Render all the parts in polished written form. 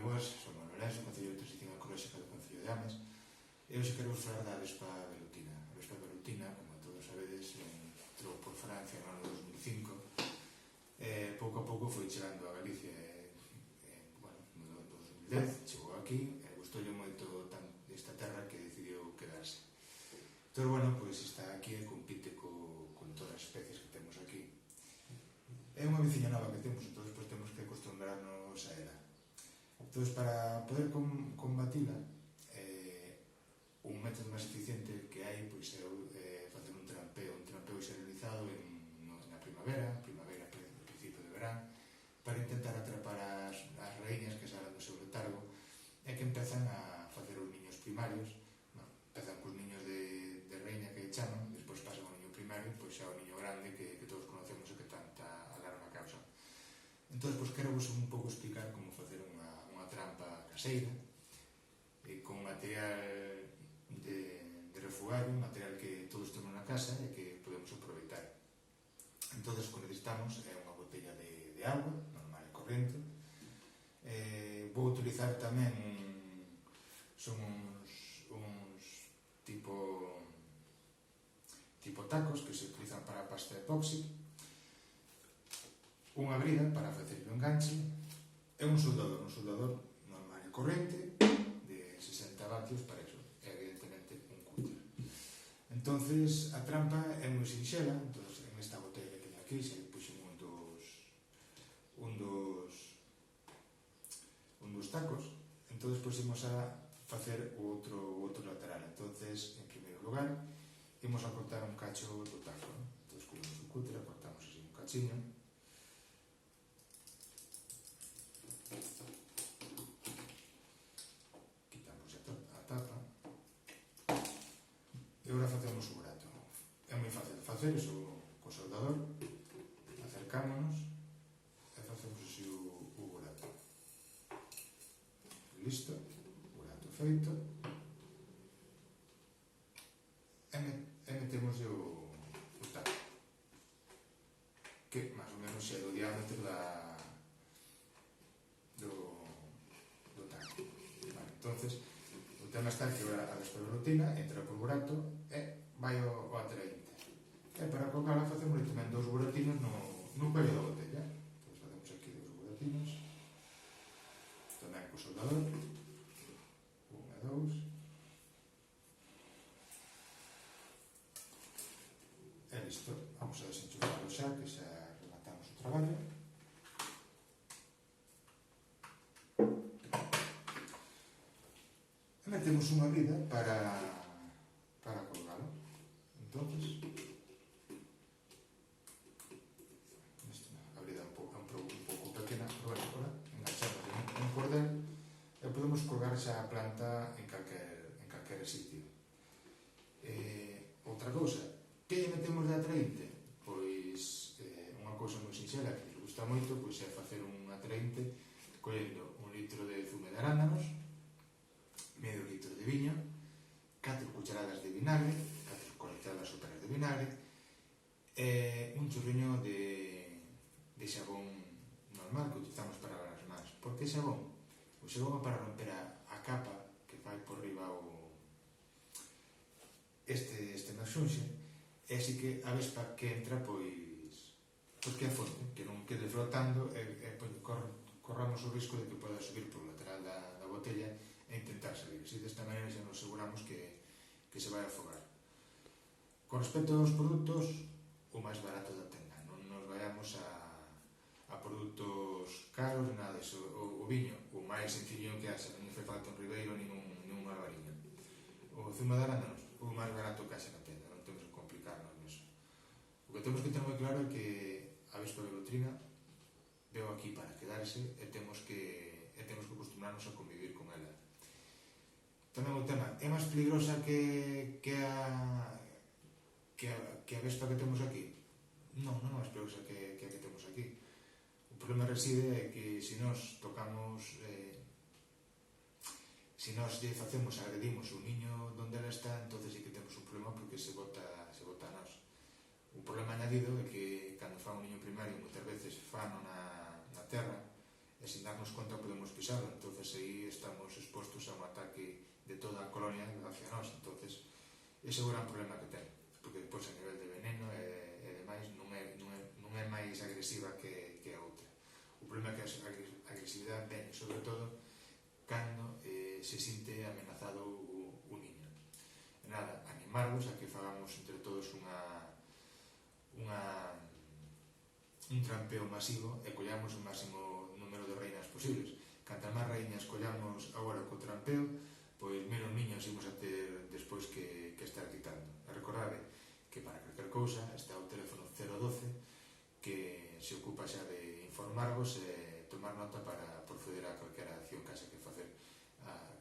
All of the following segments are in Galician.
boas, son Manuel Lenzo, concelleiro de Transición Ecolóxica do Concello de Ames, e hoxe quero vos falar da Vespa velutina. A Vespa velutina, como todos sabedes, entrou por Francia no ano 2005, pouco a pouco foi chegando a Galicia, no 2010 chegou aquí, e gustoulle moito esta terra que decidiu quedarse. Entón, pois está aquí e compite con todas as especies que temos aquí. É unha veciña nova que temos, entón pois temos que acostumbrarnos a ela. Entón, para poder combatila, un método máis eficiente que hai pois é facer un trampeo xeneralizado na primavera, principio de verán, para intentar atrapar as raíñas que salen do seu letargo e que empezan a facer os niños primarios. Empezan cos niños de reina que chaman, despois pasan ao niño primario, pois xa o niño grande que todos conocemos e que tanta alarma causa. Entón, pois quero vos un pouco explicar como facer unha trampa caseira con material de refugallo, material que todos temos na casa e que podemos aproveitar. Entón, o que necesitamos é unha botella de agua, normal e corrente. Vou utilizar tamén son uns tipo tacos que se utilizan para a pasta epóxi, unha brida para facer o enganche e un soldador normal e corrente de 60 vatios para iso, e evidentemente un cúter. Entonces a trampa é moi sinxela. Entonces, en esta botella que teño aquí se puxen un dos tacos. Entonces imos a facer o outro lateral. Entonces, en primeiro lugar, imos a cortar un cacho do taco. Entonces, cogemos o cúter, cortamos así un cachiño. Quitamos a tapa. E agora facemos o burato. É moi fácil de facer iso co soldador. Acercámonos e facemos así o burato. Listo. Burato feito. E metemos o taco, que máis ou menos é do diámetro do taco. Entonces, o tema está que agora a Vespa velutina entra por burato e vai ao atraínte. E para colocala facemos tamén dous buratinos no cuello da botella. Entón, facemos aquí dous buratinos, tamén co soldador, un e dous. E listo, vamos a desenchufalo xa, que xa rematamos o traballo. E metemos unha brida para colgalo. Entonces, a brida é un pouco pequena, pero enganchamos en un cordel e podemos colgar xa a planta en calquer sitio. Outra cousa, que lle metemos de atraínte? Pois unha cousa moi sinxela que nos gusta moito pois é facer un atraínte collendo 1 litro de zume de arándanos, medio litro de viño, 4 cucharadas de vinagre, 4 cucharadas soperas de vinagre, e un churriño de xabón normal que utilizamos para lavar as mans. Por que xabón? O xabón é para romper a capa que fai por riba este maxunxe. E así que a Vespa que entra, pois que a fonte, que non quede flotando e corramos o risco de que poda subir por o lateral da botella e intentar salir. Así, desta maneira, xa nos aseguramos que se vai afogar. Con respecto aos produtos, o máis barato da tenda. Non nos vayamos a produtos caros, nada disso. O viño, o máis sencillo que haxa, non fai falta un ribeiro nin un albariño. O zume de arándanos, o máis barato que haxa na tenda. Non temos que complicarnos nisso. O que temos que ter moi claro é que a Vespa velutina veo aquí para quedarse e temos que acostumbrarnos a convivir con ela. Tamén o tema, é máis peligrosa que a Vespa que temos aquí? Non é máis peligrosa que a que temos aquí. O problema reside é que se nos tocamos, se nos lle facemos, agredimos o niño onde ela está, entonces sí que temos un problema porque se bota a nós. Un problema añadido é que cando fa un niño primario moitas veces fano na terra e sin darnos conta podemos pisarlo, entonces aí estamos expostos a un ataque de toda a colonia hacia nós. Entonces ese é o gran problema que ten, porque depois a nivel de veneno e demais non é máis agresiva que a outra. O problema é que a agresividade ven sobre todo cando se sinte amenazado o niño. E nada, animarvos a que fagamos entre todos un trampeo masivo e collamos o máximo número de reinas posibles. Cantas máis reinas collamos agora co trampeo, pois menos niños imos a ter despois que estar quitando. E recordade que para calquer cousa está o teléfono 012 que se ocupa xa de informarvos e tomar nota para proceder a calquera acción que haxa que facer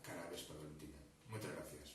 cara a Vespa Valentina. Moitas gracias.